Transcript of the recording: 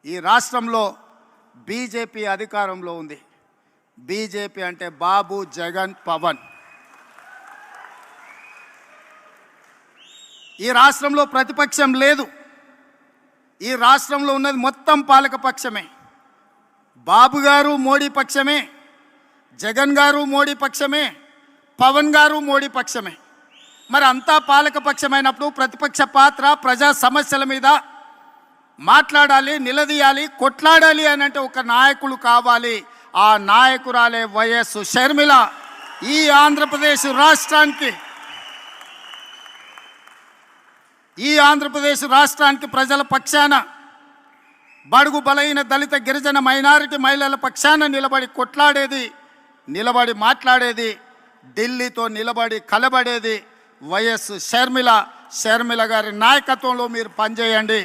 ఈ రాష్ట్రంలో బీజేపీ అధికారంలో ఉంది. బీజేపీ అంటే బాబు, జగన్, పవన్. ఈ రాష్ట్రంలో ప్రతిపక్షం లేదు. ఈ రాష్ట్రంలో ఉన్నది మొత్తం పాలక పక్షమే. బాబు గారు మోడీ పక్షమే, జగన్ గారు మోడీ పక్షమే, పవన్ గారు మోడీ పక్షమే. మరి అంతా పాలక పక్షమైనప్పుడు ప్రతిపక్ష పాత్ర ప్రజా సమస్యల మీద మాట్లాడాలి, నిలదీయాలి, కొట్లాడాలి అని అంటే ఒక నాయకులు కావాలి. ఆ నాయకురాలే వైఎస్ షర్మిల. ఈ ఆంధ్రప్రదేశ్ రాష్ట్రానికి ప్రజల పక్షాన, బడుగు బలైన దళిత గిరిజన మైనారిటీ మహిళల పక్షాన నిలబడి కొట్లాడేది, నిలబడి మాట్లాడేది, ఢిల్లీతో నిలబడి కలబడేది వైఎస్ షర్మిల. షర్మిల గారి నాయకత్వంలో మీరు పనిచేయండి.